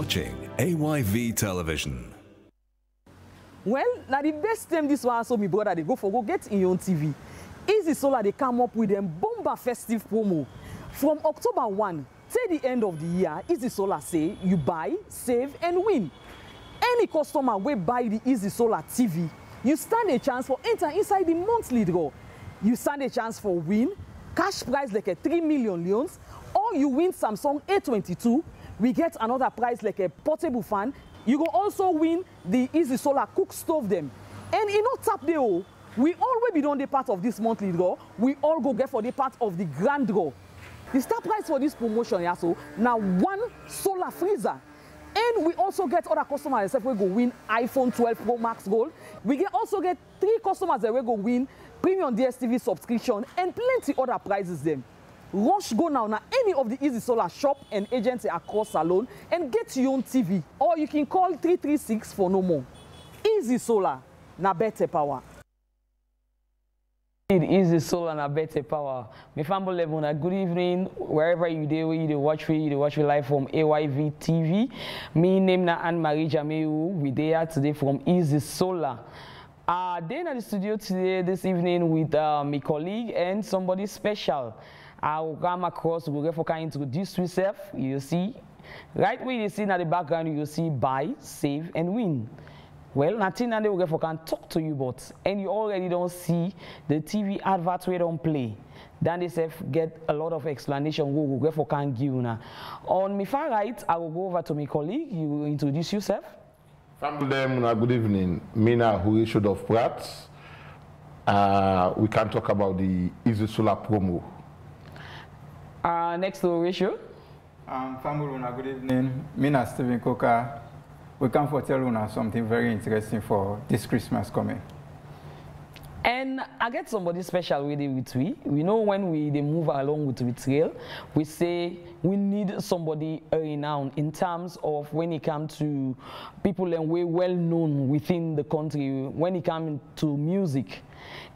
watching AYV Television. Well, now the best time this one, so my brother, they go get in your own TV. Easy Solar, they come up with them bomber festive promo. From October 1 till the end of the year, Easy Solar say you buy, save, and win. Any customer will buy the Easy Solar TV, you stand a chance for enter inside the monthly draw. You stand a chance for win, cash prize like a 3 million leons, or you win Samsung A22. We get another prize like a portable fan. You go also win the Easy Solar cook stove them. And in no tap day, we always be done the part of this monthly draw. We all go get for the part of the grand draw. The start price for this promotion, yeah, so now one solar freezer. And we also get other customers that will go win iPhone 12 Pro Max Gold. We also get 3 customers that will go win premium DSTV subscription and plenty other prizes them. Rush go now any of the Easy Solar shop and agency across Salone and get your own TV, or you can call 336 for no more. Easy Solar, na better power. Easy Solar na better power. My family level, good evening wherever you do, you watch me live from AYV TV. Me name na Anne-Marie Jameu. We there today from Easy Solar. Then at the studio today this evening with my colleague and somebody special. I will come across, we'll get for kind introduce yourself. You see, right where you see in the background, you see buy, save, and win. Well, nothing and they will get for can talk to you about, and you already don't see the TV advert we don't play. Then they say get a lot of explanation. We'll get for can give now. On my far right, I will go over to my colleague. You will introduce yourself. Family, good evening. Mina who issued of Prats. We can talk about the Easy Solar promo. Next to ratio. Family, good evening. Mina Stephen Coker. We come for tell you something very interesting for this Christmas coming. And I get somebody special with we. We know when they move along with trail, we say we need somebody renowned in terms of when it comes to people and we well known within the country when it comes to music.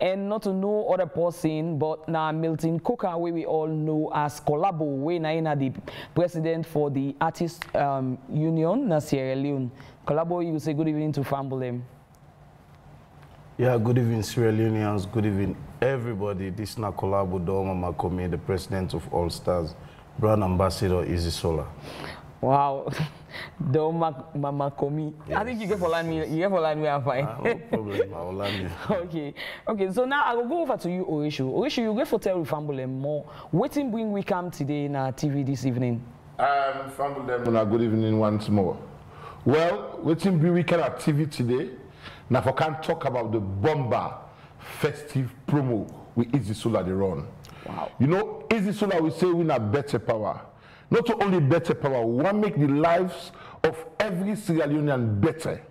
And not to know other person, but now Milton Coker, we all know as Collabo, we na the president for the Artists Union na Sierra Leone. Collabo, you say good evening to family. Yeah, good evening, Sierra Leoneans. Good evening, everybody. This is Collabo Doma Makomi, the president of All Stars, brand ambassador Easy Solar. Wow, Doma Makomi. Yes. I think you get for land me. You get for land me. I'm fine. No problem. I will land you. Okay. So now I will go over to you, Orisho. Orisho, you get for tell family more. What in bring we come today in our TV this evening? Family, good evening once more. Well, what in bring we come at TV today? Now, if I can't talk about the bomber festive promo with Easy Solar they run. Wow. You know, Easy Solar we say we have better power. Not only better power, we want to make the lives of every Sierra Leonean better.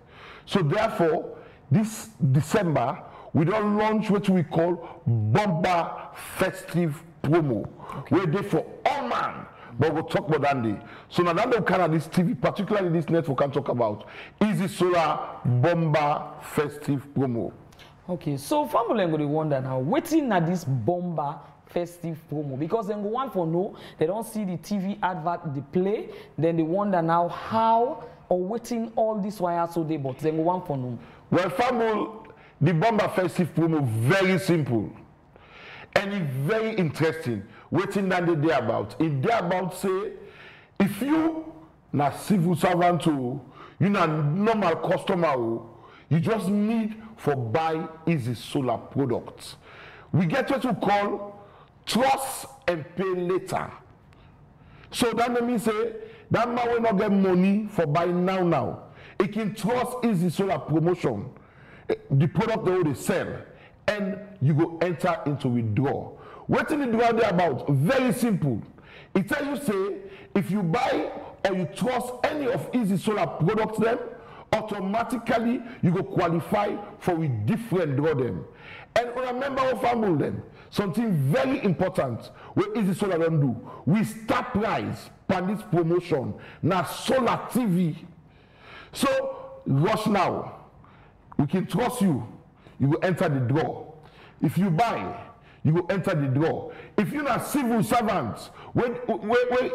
So therefore, this December, we don't launch what we call bomber festive promo. Okay. We're there for all man. But we'll talk about that day. So now that we can at this TV, particularly this network, can talk about Easy Solar Bomber Festive Promo. Okay, so family going to wonder now, waiting at this Bomber Festive Promo, because then go want for no, they don't see the TV advert they play, then they wonder now how or waiting all this wire so they but then go want for no. Well, family, the Bomber Festive Promo very simple. And it's very interesting. Waiting that they about. If they about say, if you na civil servant you na normal customer, you just need for buy Easy Solar products. We get what we call trust and pay later. So that means say that man will not get money for buying now. It can trust Easy Solar promotion, the product they sell. And you go enter into withdraw. What is withdraw there about? Very simple. It tells you say if you buy or you trust any of Easy Solar products them, automatically you go qualify for a different draw them. And remember our family them. Something very important what Easy Solar don't do. We start price for this promotion now Solar TV. So rush now. We can trust you. You will enter the draw. If you buy, you will enter the draw. If you're not civil servants, when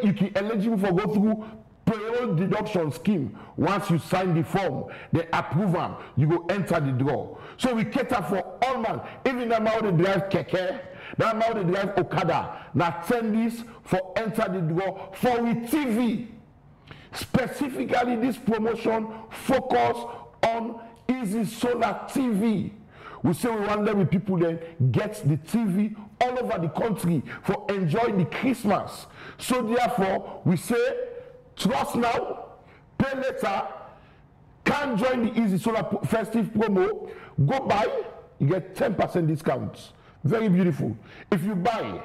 you can eligible for go through payroll deduction scheme. Once you sign the form, they approve them, you go enter the draw. So we cater for all man, even the amount they drive keke, the amount they drive Okada. Now send this for enter the draw for with TV. Specifically, this promotion focus on Easy Solar TV. We say we want them people then get the TV all over the country for enjoy the Christmas. So therefore, we say trust now, pay later, can join the Easy Solar festive promo, go buy, you get 10% discount. Very beautiful. If you buy,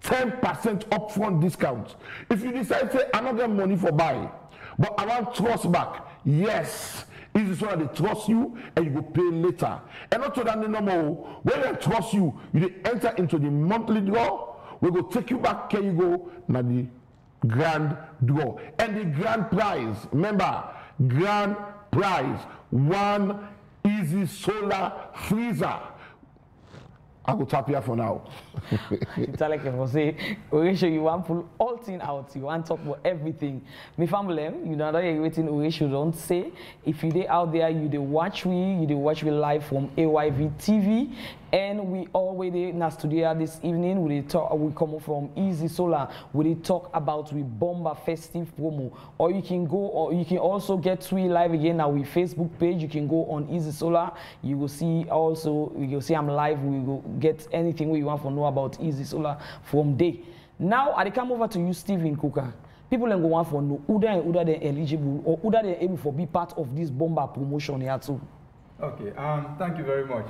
10% upfront discount. If you decide to say, I don't get money for buy, but I want trust back, yes. Easy Solar, they trust you and you go pay later. And not to that number, when they trust you, you enter into the monthly draw, we go take you back, can you go now the grand draw. And the grand prize, remember, grand prize, one Easy Solar freezer. I go tap here for now. It's like I was saying, Oresho, you want to pull all things out. You want to talk about everything. My family, you know that you're waiting. Oresho don't say. If you out there, you watch me live from AYV TV, and we already in our studio this evening. We come from Easy Solar. We talk about we Bomba festive promo, or you can go, or you can also get we live again now with Facebook page. You can go on Easy Solar. You will see also. You will see I'm live. We will get anything you want to know about Easy Solar from day. Now I come over to you, Stephen Coker. People then go want for know who they eligible or who they able for be part of this Bomba promotion here too. Okay, thank you very much.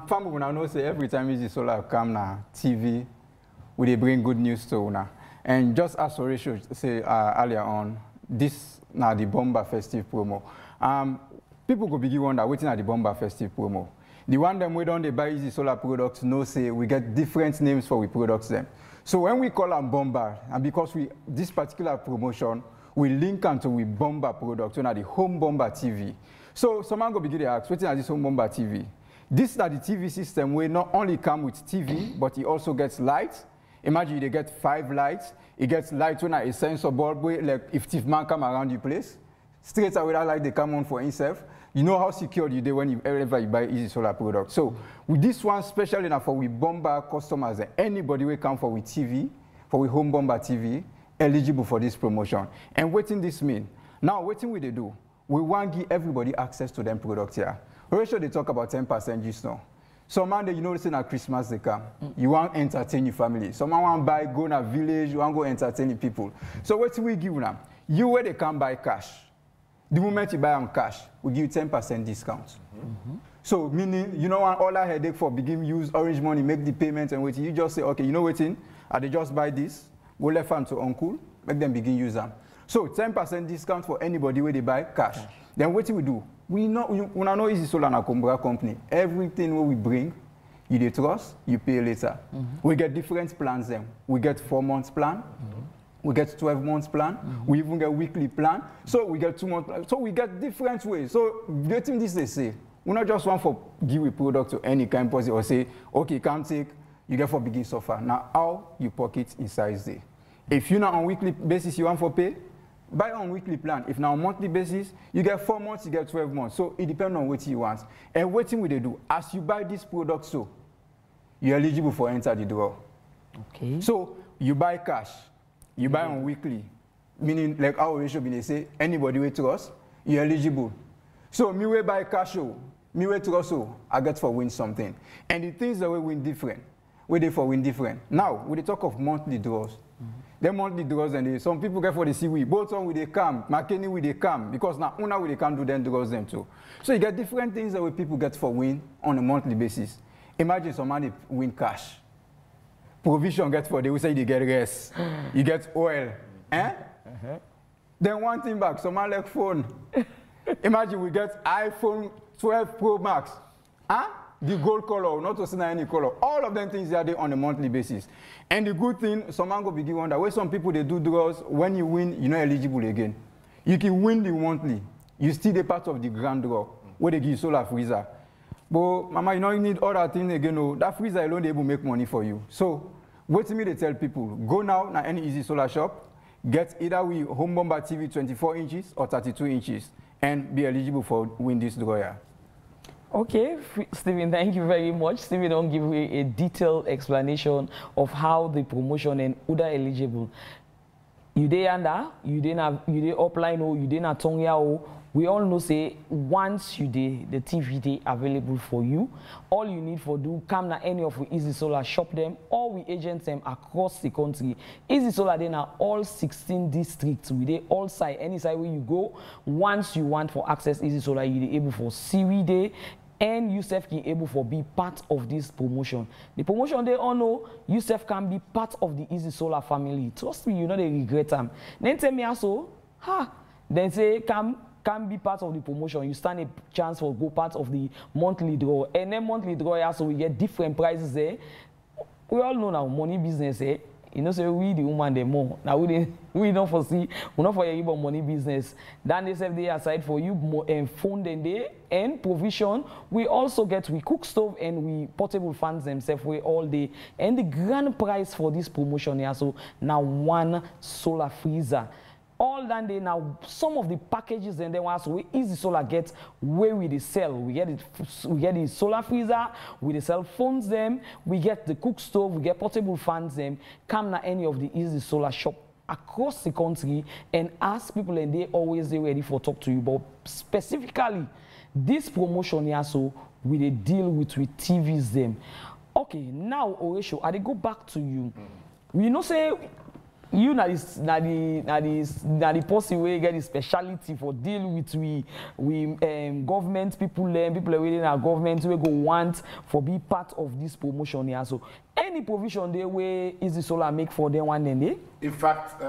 Family, I know say every time Easy Solar come na TV, we bring good news to una. And just as Oresho say earlier on, this now the Bomba festive promo. People could begin wonder waiting at the Bomba festive promo. The one them we don't they buy Easy Solar products, no say we get different names for we products them. So when we call them Bomba, and because this particular promotion, we link onto we Bomba products, so now the Home Bomba TV. So someone go begin to ask, waiting at this Home Bomba TV. This is the TV system where not only come with TV, but it also gets lights. Imagine they get 5 lights. It gets lights when a sensor bulb where like if thief man come around the place, straight away that light they come on for himself. You know how secure you do whenever you buy Easy Solar products. So with this one, especially now for we Bomba customers, anybody will come for with TV, for we Home Bomba TV, eligible for this promotion. And waiting this mean. Now waiting what they do, we want to give everybody access to them products here. Ratio they talk about 10% just now. Some man you know listen at Christmas they come. You want to entertain your family. Someone want to buy, go in a village, you want to go entertain the people. So what we give them? You where they can buy cash. The moment you buy on cash, we give you 10% discount. So meaning, you don't want all that headache for begin use Orange Money, make the payment and waiting. You just say, okay, you know waiting, they just buy this, go left hand to uncle, make them begin use them. So 10% discount for anybody where they buy cash. Then what we do? We know Easy Solar na Kumbra company. Everything what we bring, you dey trust, you pay later. We get different plans then. We get 4 months plan. We get 12 months plan. We even get weekly plan. So we get 2 months plan. So we get different ways. So getting this they say, we not just want for give a product to any kind of person or say, okay, can't take, you get for begin suffer. Now how you pocket inside there. If you're not on weekly basis you want for pay, buy on weekly plan. If now on monthly basis, you get 4 months, you get 12 months. So it depends on what you want. And what thing will they do? As you buy this product, so you're eligible for enter the draw. Okay. So you buy cash. You buy on weekly, meaning like our ratio they say anybody with us, you're eligible. So me way buy cash, me way to also I get for win something. And the things that we win different, we they for win different. Now we talk of monthly draws. The monthly draws and some people get for the see we both on with they come, McKinney with they come because now una we they can do them draws them too. So you get different things that we people get for win on a monthly basis. Imagine somebody win cash. Provision get for they will say they get gas, you get oil, Then one thing back, someone like phone. Imagine we get iPhone 12 Pro Max, the gold color, not to see any color. All of them things are there on a monthly basis. And the good thing, someone go begin wonder where some people they do draws. When you win, you're not eligible again. You can win the monthly, you still the part of the grand draw where they give you solar freezer. But mama, you know you need other things again. No, that freezer alone they able make money for you. So what me they tell people, go now any Easy Solar shop, get either we home bomber TV 24 inches or 32 inches and be eligible for win this draw. Okay, Stephen, thank you very much. Stephen, don't give me a detailed explanation of how the promotion and who are eligible. You dey under, you dey upline, or you dey na Tongia. We all know say once you dey the TV dey available for you. All you need for do come na any of we Easy Solar shop them, or we agent them across the country. Easy Solar dey na all 16 districts. We dey all side, any side where you go. Once you want for access Easy Solar, you dey able for see we dey. And Yusuf can able for be part of this promotion. The promotion they all know, Yusuf can be part of the Easy Solar family. Trust me, you know they regret them. Then tell me also, then say can be part of the promotion. You stand a chance for go part of the monthly draw. And then monthly draw also we get different prizes there. We all know now money business eh. You know, say we the woman the more. Now we don't foresee, we not for your money business. Then they say they aside for you and phone and day and provision. We also get we cook stove and we portable fans themselves we all day. And the grand prize for this promotion here, so now 1 solar freezer. All that day now, some of the packages and then once we Easy Solar get where we they sell. We get the solar freezer, we they sell phones them, we get the cook stove, we get portable fans them. Come na any of the Easy Solar shop across the country and ask people and they always they ready for talk to you. But specifically, this promotion here, so we they deal with TVs them. Okay, now Oresho, I they go back to you. We know say you na the person where get the speciality for deal with government people within our government we go want for be part of this promotion here. So any provision there where Easy Solar make for them one day? In fact,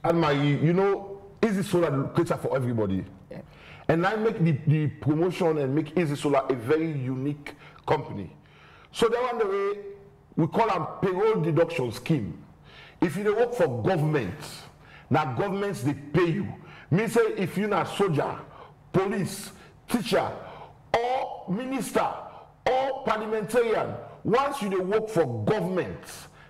Anne-Marie, you know, Easy Solar cater for everybody. Yeah. And I make the promotion and make Easy Solar a very unique company. So that one the way we call them payroll deduction scheme. If you work for government, now governments they pay you. Me say if you're not soldier, police, teacher, or minister, or parliamentarian, once you work for government,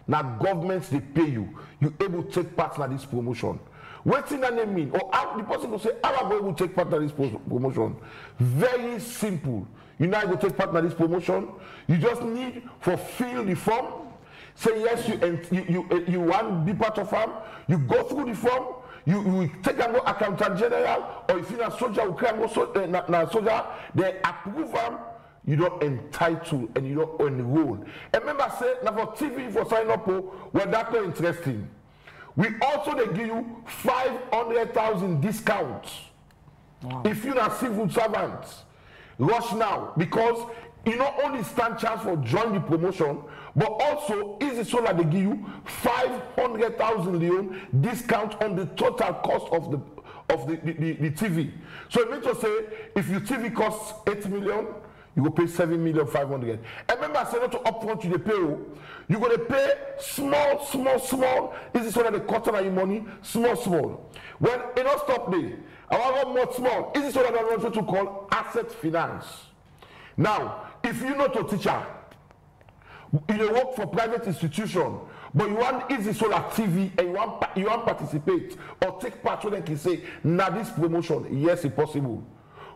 now governments they pay you. You able to take part in this promotion. What does that mean? Or how, the person will say, how am I able to take part in this promotion? Very simple. You now go take part in this promotion. You just need to fill the form. Say yes, you want to be part of them. You go through the form. You take and go accountant general, or if you're a soldier, you can go soldier. They approve them. You don't entitle and you don't enroll. And remember, say now for TV for sign up, well that's not interesting. We also they give you 500,000 discounts. Wow. If you're a civil servant, rush now because you not only stand chance for join the promotion, but also Easy Solar they give you 500,000 leon discount on the total cost of the TV. So it means to say if your TV costs 8 million, you will pay 7,500,000. And remember, I said not to upfront you the pay. You're going to pay small. Easy Solar they cut on your money, small. When it don't stop there, I want more small. Easy Solar they also to call asset finance. Now, if you're not a teacher, you work for private institution, but you want Easy Solar TV and you want participate or take part, so they can say, now this promotion, yes, it's possible.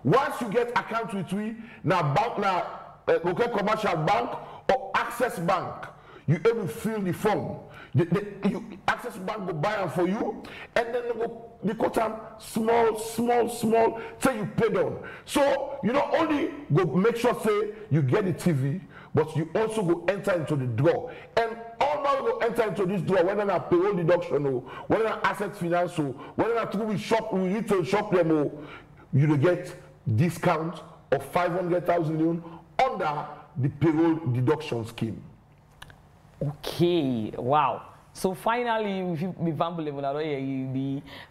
Once you get account with we, now bank, local commercial bank or Access Bank, you able to fill the form. Access Bank will buy them for you, and then they cut them small, say you pay them. So you not only go make sure say you get the TV, but you also go enter into the draw. And all now go enter into this draw, whether not payroll deduction or whether not asset finance or whether not through we retail shop them or you will get discount of 500,000 leon under the payroll deduction scheme. Okay, wow. So finally, if you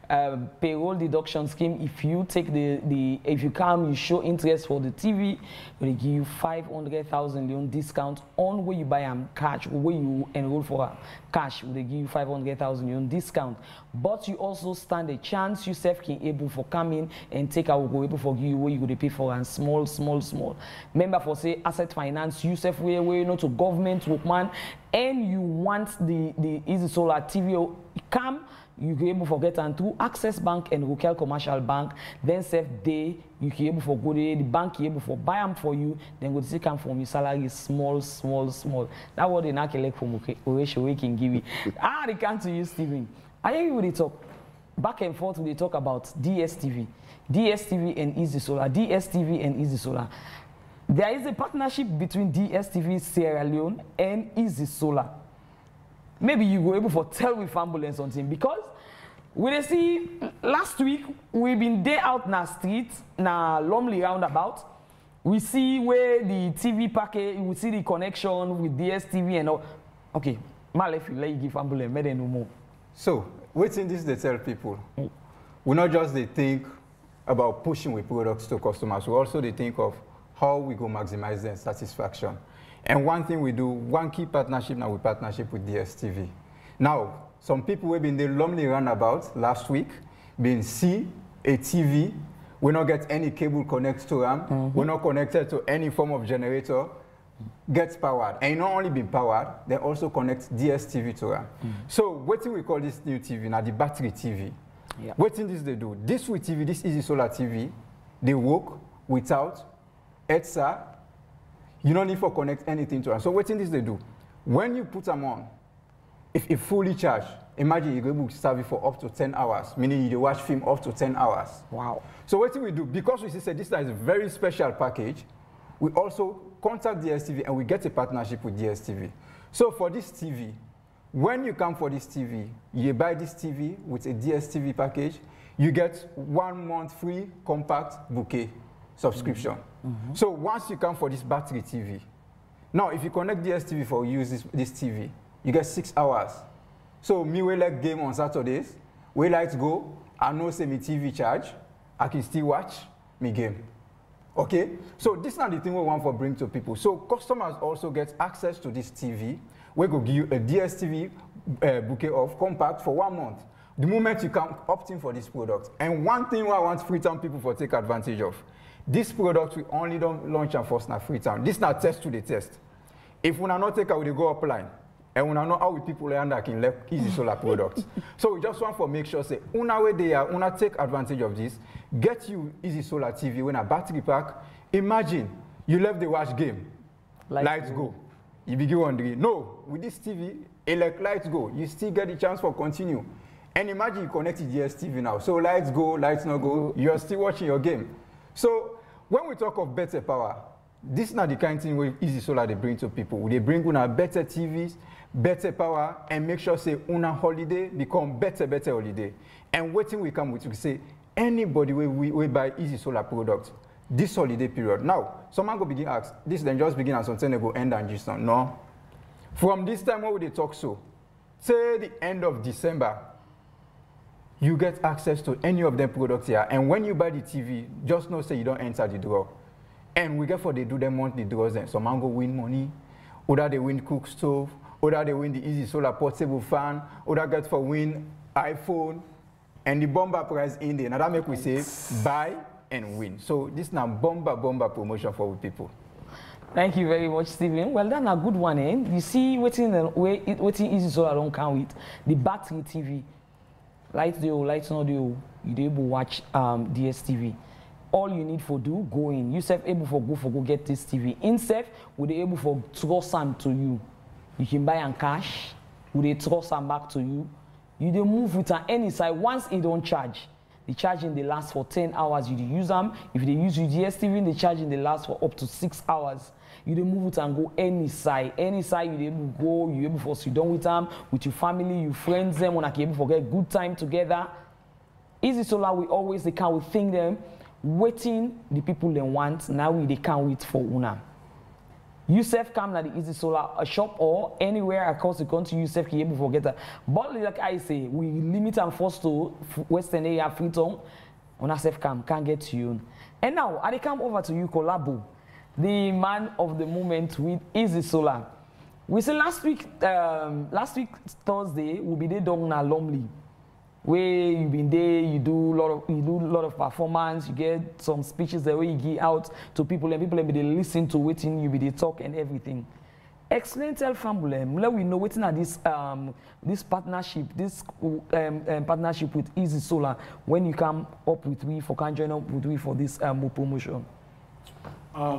the payroll deduction scheme, if you take if you come, you show interest for the TV, they give you 500,000 leon discount on where you buy cash or where you enroll for cash, they give you 500,000 on discount. But you also stand a chance yourself can able for come in and take out go able for give you where you go to pay for and small. Remember for say asset finance, yourself where you know to government workman, and you want the Easy Solar TV come. You can able for get and through Access Bank and Local Commercial Bank. Then save day you can able for go there. The bank can able for buy them for you. Then go to see come from your salary small. That's what they not collect from we can give you. They come to you, Stephen. I hear you talk back and forth. We talk about DSTV and Easy Solar. DSTV and Easy Solar. There is a partnership between DSTV Sierra Leone and Easy Solar. Maybe you were able to tell with ambulance something because we see last week we've been there out in the street, na Lumley roundabout. We see where the TV package, we see the connection with DSTV and all. Okay, my life will let you give ambulance, maybe no more. So, waiting this they tell people. We not just they think about pushing with products to customers, we also they think of how we go maximize their satisfaction. And one thing we do, one key partnership now, we partnership with DSTV. Now, some people have been the Lumley roundabout last week, been see a TV, we not get any cable connected to them, we're not connected to any form of generator, gets powered. And not only been powered, they also connect DSTV to them. So what do we call this new TV now, the battery TV? Yeah. What thing this they do? This with TV, this Easy Solar TV, they work without ETSA. You don't need to connect anything to them. So what thing this they do? When you put them on, if it fully charged, imagine you're able to serve it for up to 10 hours, meaning you watch film up to 10 hours. Wow. So what do we do? Because we say this is a very special package, we also contact DSTV and we get a partnership with DSTV. So for this TV, when you come for this TV, you buy this TV with a DSTV package, you get 1 month free compact bouquet subscription. So once you come for this battery TV, now if you connect DSTV for use this TV, you get 6 hours. So me we like game on Saturdays, we like to go, I know say me TV charge, I can still watch me game. Okay? So this is not the thing we want to bring to people. So customers also get access to this TV. We go give you a DSTV bouquet of compact for 1 month. The moment you can opt in for this product. And one thing I want Freetown people to take advantage of, this product we only don't launch and first na Freetown. This is not test to the test. If we not take out, we go offline. And we know how we people learn that can left Easy Solar products. So we just want to make sure say, una way they are, una take advantage of this, get you Easy Solar TV when a battery pack. Imagine you left the watch game, lights go. You begin wondering, no, with this TV, lights go, you still get the chance for continue. And imagine you connect to DSTV now. So lights go, lights not go, you're still watching your game. So when we talk of better power, this is not the kind of thing where Easy Solar they bring to people. They bring una better TVs, better power, and make sure say una holiday become better holiday. And waiting we come with, we say, anybody we buy Easy Solar products, this holiday period. Now, someone go begin ask, this then just begin and something they go end and just no. From this time, what would they talk so? Say the end of December, you get access to any of them products here. And when you buy the TV, just know say you don't enter the draw. And we get for they do them monthly draws then. Some man go win money, or they win cook stove, or they win the Easy Solar portable fan, or they get for win iPhone, and the bomber prize in there. Now that make we say buy and win. So this is now bomber promotion for people. Thank you very much, Stephen. Well, that's a good one, eh? You see, waiting Easy Solar don't count with the battery TV. Lights do, lights not do. You able to watch DSTV. All you need for do, go in. You self able for go get this TV. Instead, we they able for throw some to you. You can buy and cash. We they throw some back to you. You they move with an any side. Once it don't charge, the charging they last for 10 hours. You use them. If they use your DSTV, the charging they last for up to 6 hours. You they move it and go any side. Any side you able to go. You able for sit down with them, with your family, your friends. Them when I can able for get good time together. Easy Solar, we always they can't think them. Waiting the people they want. Now they can't wait for una. You self come to the Easy Solar a shop or anywhere across the country. You self can able to get that. But like I say, we limit and force to Western area Freetown. Una self come can't get to you. And now I come over to you, Collabo, the man of the moment with Easy Solar. We say last week Thursday will be there down na Lumley, where you been there, you do a lot of performance, you get some speeches there where you give out to people and people be they listen to waiting, you be they talk and everything. Explain, tell family, let we know waiting at this partnership, partnership with Easy Solar when you come up with we for can join up with we for this promotion.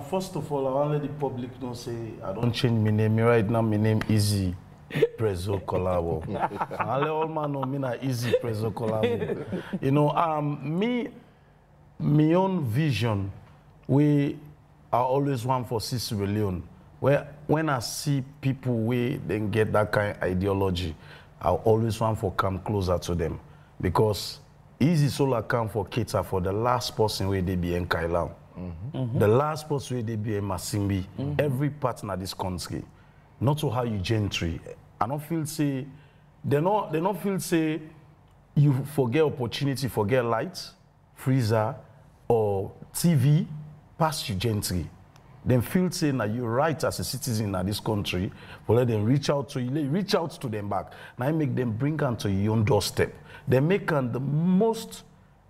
First of all, I want to let the public know say I don't change my name. Right now, my name Easy Prezzo Kolabo. I let all man know me na Easy Prezzo Kolabo. You know, my own vision, we are always one for Sierra Leone. Where when I see people where they get that kind of ideology, I always want to come closer to them because Easy Solar come for cater for the last person where they be in Kailam. The last person where they be in Masimbi, every partner this country, not to how you gentry. I don't feel say they don't feel say you forget opportunity, forget lights, freezer or TV, pass you gentry. Then feel say now you're right as a citizen of this country, but let them reach out to you, reach out to them back. Now make them bring them to your own doorstep. They make them the most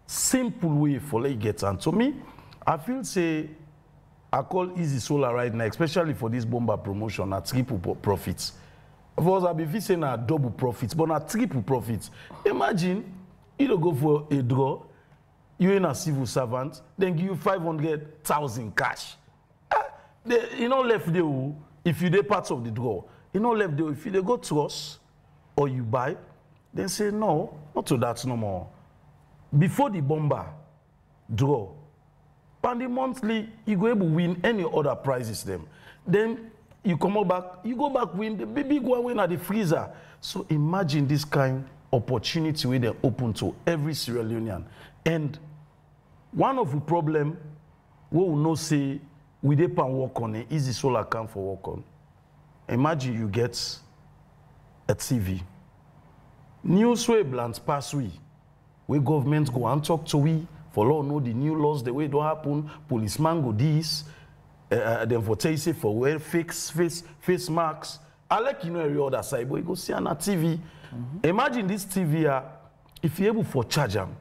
simple way for let you get on. To me, I feel say I call Easy Solar right now, especially for this bomber promotion at triple profits. Of course, I'll be saying a double profits, but not triple profits. Imagine you don't go for a draw, you're in a civil servant, then give you 500,000 cash. You know left there if you did parts of the draw. You know left there if you go trust or you buy, then say no, not to that no more. Before the bomber draw, and the monthly you go able to win any other prizes them. Then you come back, you go back win the big one win at the freezer. So imagine this kind of opportunity where they open to every Sierra Leonean. And one of the problem we will not say we dey pan work on it, Easy Solar come for work on. Imagine you get a TV. News way bland pass we. Where government go and talk to we for law know the new laws, the way it don't happen, policeman go this, then for tell you say for wear face masks. I like you know every other side, but you go see on a TV. Imagine this TV if you're able for charge them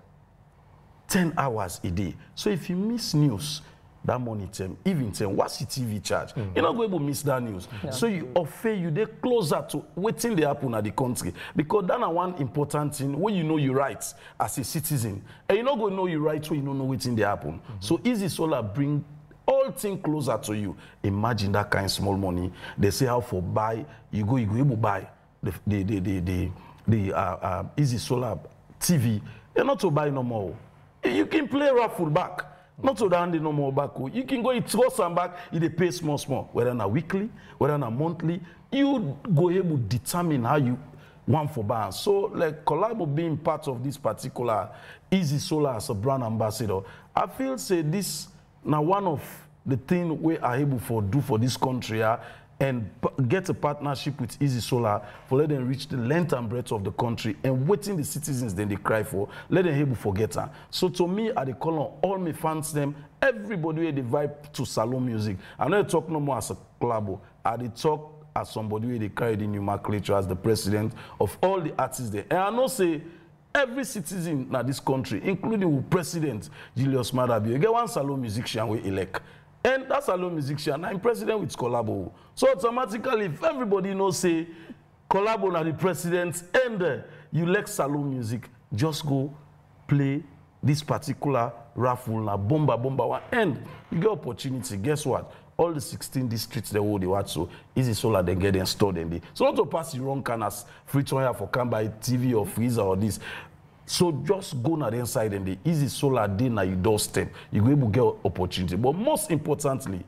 10 hours a day. So if you miss news, that money term, even term, what's the TV charge? You're not going to miss that news. Yeah. So you offer you they closer to waiting they happen at the country. Because that's one important thing when you know you right as a citizen. And you're not going to know you right when you don't know waiting they happen. So Easy Solar bring all things closer to you. Imagine that kind of small money. They say how for buy, you go able buy the Easy Solar TV. You're not to buy no more. You can play raffle back. Not to hand no more back. You can go it throw some back, you pay small, whether on a weekly, whether on a monthly, you go able to determine how you want for buy. So like Collabo being part of this particular Easy Solar as a brand ambassador, I feel say this now one of the things we are able to do for this country and get a partnership with Easy Solar for let them reach the length and breadth of the country and waiting the citizens then they cry for, let them able to forget her. So to me, I call on all my fans them, everybody where they vibe to salon music. I don't talk no more as a collabo. I talk as somebody where they carry the nomenclature as the president of all the artists there. And I know say every citizen in this country, including the president Julius Maada Bio, get one salon musician we elect. And that's a low musician. I'm president with Collabo. So automatically, if everybody knows, say, Collabo na the president and you like salon music, just go play this particular raffle na bomba one. And you get opportunity. Guess what? All the 16 districts they hold the watch. So Easy Solar then get them stored in the. So not to pass the wrong kind as free to for can buy TV or freezer or this. So just go na the inside and the Easy Solar day na your doorstep. You go able to get opportunity. But most importantly,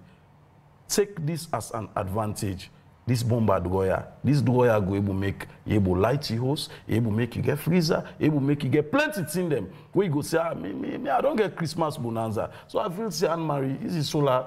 take this as an advantage. This bomba Goya. This Goya go able make you able light your house, able make you get freezer, able make you get plenty in them. Where you go say, me, I don't get Christmas bonanza. So I feel say Anne Marie, Easy Solar,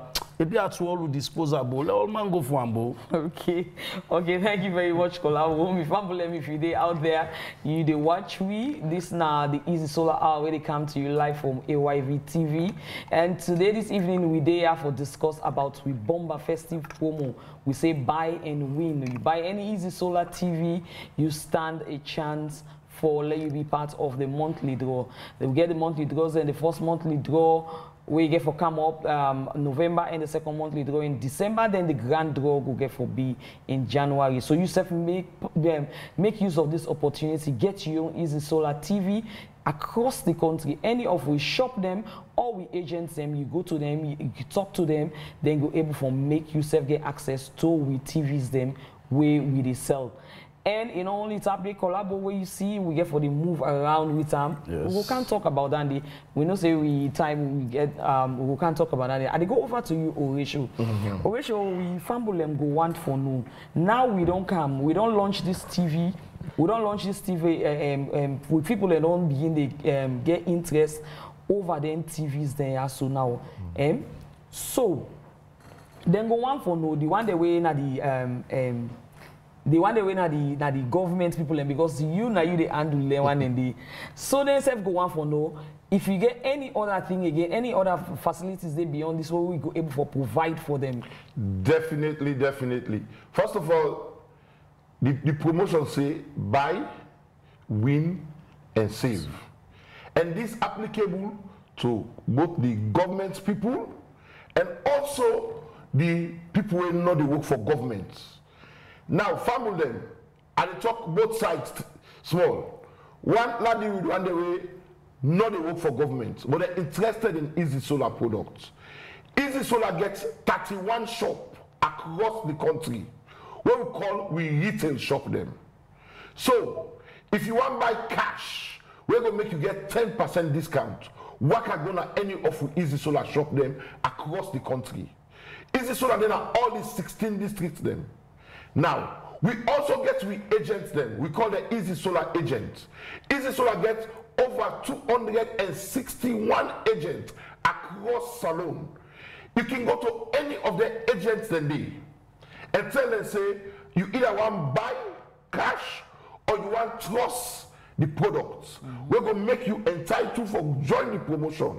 They are to all disposable. Let all man go for ambo. Okay, thank you very much, Kolabo. My family, if you dey out there, you dey watch we. This now the Easy Solar Hour where they come to you live from AYV TV. And today, this evening, we there for discuss about we Bomba Festive promo. We say buy and win. You buy any Easy Solar TV, you stand a chance for let you be part of the monthly draw. They will get the monthly draws, and the first monthly draw we get for come up November, and the second monthly draw in December. Then the grand draw will get for be in January. So you self make use of this opportunity. Get your own Easy Solar TV across the country. Any of we shop them or we agents them. You go to them, you talk to them, then go able to make yourself get access to we TVs them where we they sell. And you know, only tap the collabo where you see we get for the move around with them. Yes. We can't talk about that. We know say we time we get we can't talk about that. I go over to you, Oresho. Oresho, we fumble them go want for no. Now we don't come. We don't launch this TV. We don't launch this TV with people that don't begin to get interest over them TVs there. So now, so then go one for no. The one the way na the one they win at the government people, and because you they handle the one and the so they self go one for no. If you get any other thing again, any other facilities they beyond this, what we go able to provide for them. Definitely. First of all, the promotion say buy, win, and save, and this applicable to both the government people and also the people who know they work for governments. Now, family them, and they talk both sides small. One lady with one the way, not they work for government, but they're interested in Easy Solar products. Easy Solar gets 31 shops across the country, what we retail shop them. So, if you want to buy cash, we're going to make you get 10% discount. Work are going to any of Easy Solar shop them across the country. Easy Solar then are all these 16 districts them. Now, we also get we agents then. We call the Easy Solar agents. Easy Solar gets over 261 agents across Salone. You can go to any of the agents then they and tell them, say, you either want buy cash or you want trust the products. We're going to make you entitled for join the promotion.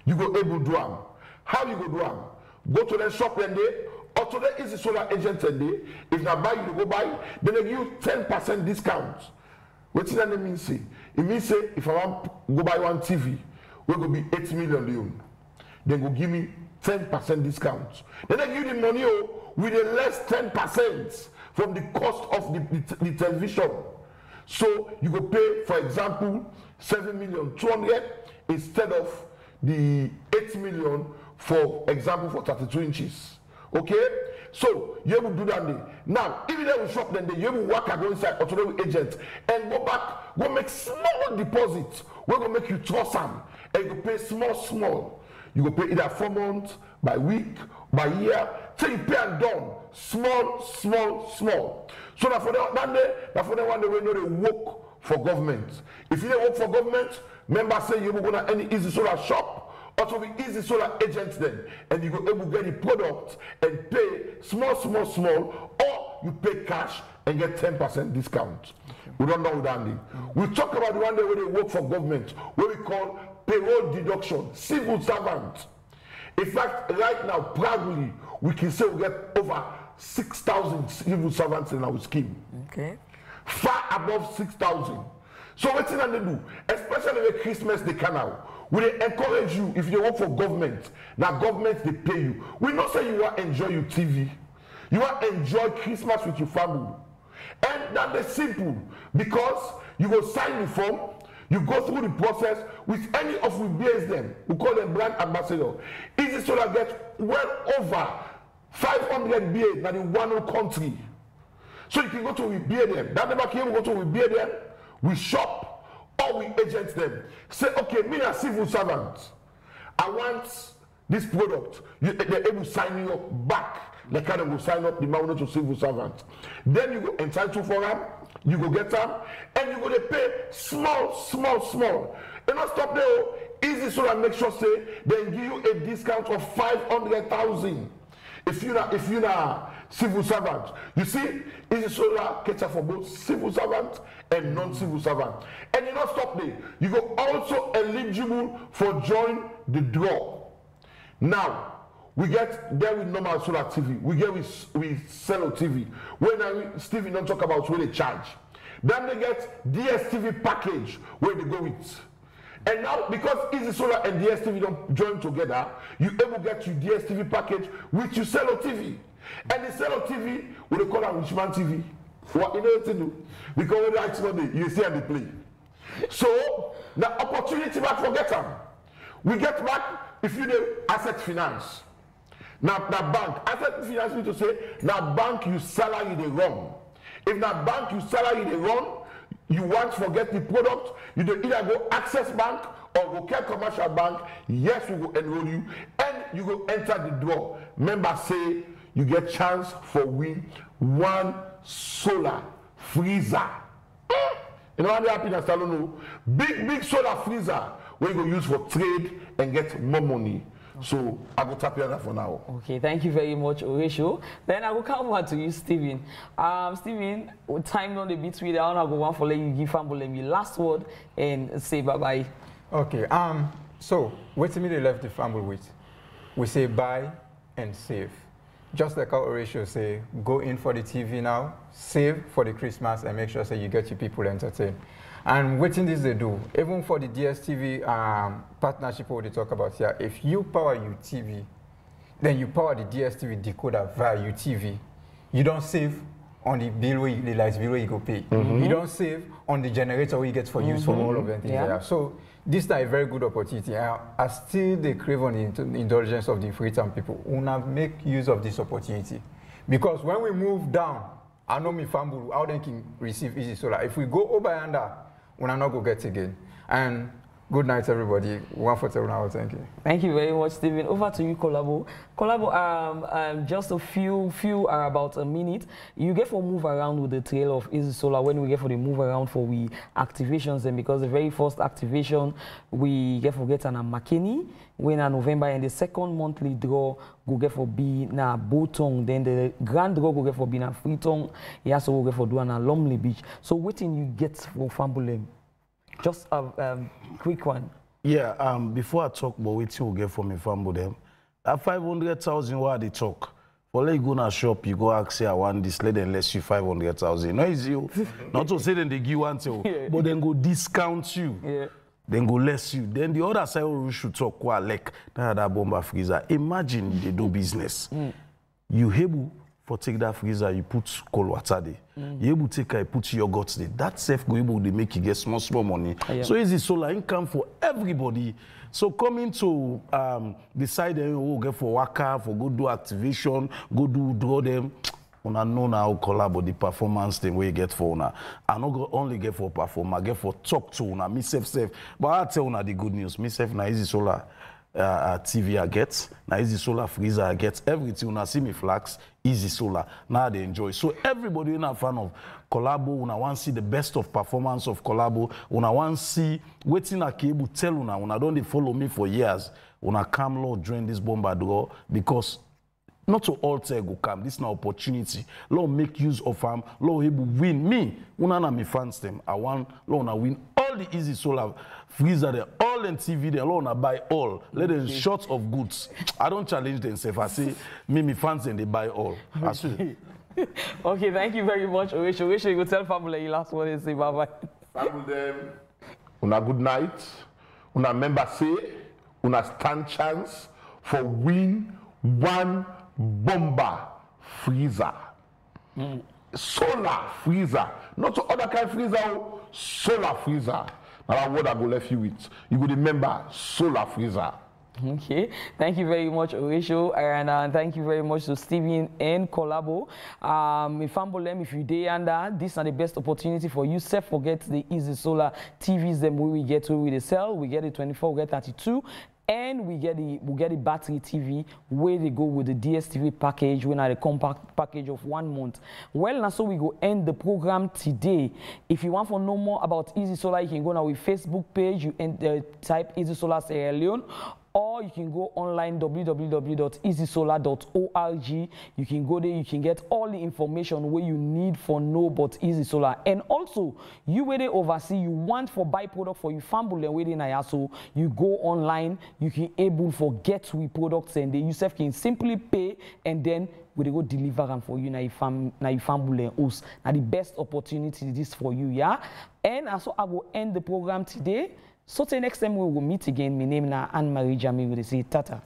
You go able to do them. How you go do them? Go to the shop then they or to the Easy Solar agent today, if not buy, you go buy, then they give you 10% discount. What does that mean? Say? It means say if I want go buy one TV, we're going to be 8 million loan. Then go give me 10% discount. Then they give you the money with a less 10% from the cost of the television. So you go pay, for example, 7,200,000 instead of the 8 million, for example, for 32 inches. Okay, so you will do that day. Now, if they will shop, then you will work and go inside automatic agent and go back, go make small deposits. We're gonna make you trust them and you pay small. You go pay either 4 months, by week, by year, till you pay and done. Small. So that for that day, that for the one day we know they work for government. If you don't work for government, members say you will go to any Easy Solar shop. Also be Easy Solar agents then, and you go able to get the product and pay small, or you pay cash and get 10% discount. Okay. We don't know that. We talk about the one day where they work for government, where we call payroll deduction, civil servant. In fact, right now, proudly, we can say we get over 6,000 civil servants in our scheme. Okay. Far above 6,000. So what can they do? Especially with Christmas they come out. We encourage you, if you work for government, now government they pay you. We not say you want to enjoy your TV. You want to enjoy Christmas with your family. And that is simple, because you go sign the form, you go through the process with any of we base them. We call them brand ambassador. Easy Solar gets well over 500 BA in the one country. So you can go to we BA them. That never came go to we BA them. We shop. Or we agent them. Say, okay, me a civil servant. I want this product. They're able to sign you up back. They kind of go sign up the amount to civil servant. Then you go entitled for them. You go get them. And you go to pay small. And not stop there. Easy Solar make sure say they give you a discount of 500,000. If you na civil servant, you see, Easy Solar cater for both civil servant and non-civil servant. And you not stop there. You go also eligible for join the draw. Now, we get there with normal solar TV. We get with Cello TV. When Stevie don't talk about where they charge. Then they get DSTV package where they go with. And now, because Easy Solar and DSTV don't join together, you able to get your DSTV package with your Cello TV. And the Cello TV, we they call it Richman TV. What you know what to do? Because when it's Monday, you see how they play. So, the opportunity back forget them. We get back if you do asset finance. Now, bank, asset finance means to say, now bank you salary they run. If now bank you salary they run, you want to forget the product, you do either go Access Bank or go Care Commercial Bank. Yes, we will enroll you and you go enter the door. Remember, say you get chance for win one solar freezer. You know how they happiness? I don't know. Big solar freezer where you go use for trade and get more money. So I go tap you on that for now. Okay, thank you very much, Oresho. Then I will come over to you, Stephen. Stephen, time on the beat with I go one for let you give Fambolem your last word and say bye bye. Okay. So wait till me they left the Famble with. We say buy and save. Just like how Oresho say, go in for the TV now, save for the Christmas, and make sure so you get your people entertained. And waiting this they do, even for the DSTV partnership what they talk about here, if you power your TV, then you power the DSTV decoder via your TV. You don't save on the bill where the lights bill where you go pay. You don't save on the generator where you get for use for all of them things like that. So this is a very good opportunity. I still they crave on the indulgence of the Freetown people. We wanna make use of this opportunity. Because when we move down, I know me Fambu, how they can receive Easy Solar. If we go over under, we're not go get again. And good night, everybody. One for 7 hours. Thank you. Thank you very much, Stephen. Over to you, Kolabo. Kolabo, just a few are about a minute. You get for move around with the trail of Easy Solar when we get for the move around for we activations, and because the very first activation we get for get an McKinney when in November, and the second monthly draw go get for be na Botong, then the grand draw go get for be na Freetown. He also go get for do na Lumley Beach. So what thing you get for Fambolem? Just a quick one. Yeah, before I talk about what you will get from me Fambolem, at 500,000 what they talk. For let you go na shop, you go ask say I want this, let them less you 500,000. No easy. Not to say then they give one to, but then go discount you. Yeah. Then go less you. Then the other side we should talk quite like that bomba freezer. Imagine they do business. You able for take that freezer, you put cold water there. You able to take you put yogurt there. That safe go able to make you get small money. So Easy Solar income for everybody. So coming to decide who get for worker, for go do activation, go do draw them. Una know now collab the performance thing we get for una. I not go only get for perform, I get for talk to una, me safe. But I tell una the good news. Me safe na Easy Solar TV I get, na Easy Solar freezer I get, everything una see me flags, Easy Solar. Now they enjoy. So everybody in a fan of Collabo, una want see the best of performance of Collabo, una want see waiting a cable tell una don't they follow me for years. Una come Lord join this bombardor because not to all tell go come. This is an opportunity. Lord make use of them. Lord able win me. Una na me fans them. I want Lord na win all the Easy Solar freezer there, all in TV there. Lord na buy all. Let them short of goods. I don't challenge themselves. I say me fans them they buy all. Okay, thank you very much, Oresho. You go tell family your last word and say bye bye. Family, una good night. Una member say una stand chance for win one bomber freezer. Solar freezer. Not to other kind of freezer, solar freezer. Now that word I go left you with. You go remember solar freezer. Okay, thank you very much, Oresho, and thank you very much to Stephen and Collabo. Fambolem, if you day under, this is the best opportunity for you. Self forget the Easy Solar TVs them we get to with the sell. We get the 24, we get 32. And we get the battery TV where they go with the DSTV package, when the compact package of 1 month. Well, now so we go end the program today. If you want to know more about Easy Solar, you can go now with Facebook page, you type Easy Solar Sierra Leone, or you can go online www.easysolar.org. You can go there, you can get all the information where you need for know about Easy Solar. And also, you where they oversee, you want for buy product for your family and where they na so you go online, you can able for get we products and the yourself can simply pay and then we go deliver them for you na your family and us. Now the best opportunity this for you, yeah. And also I will end the program today. So till next time we will meet again. My name is Anne-Marie Jamiu. We say tata.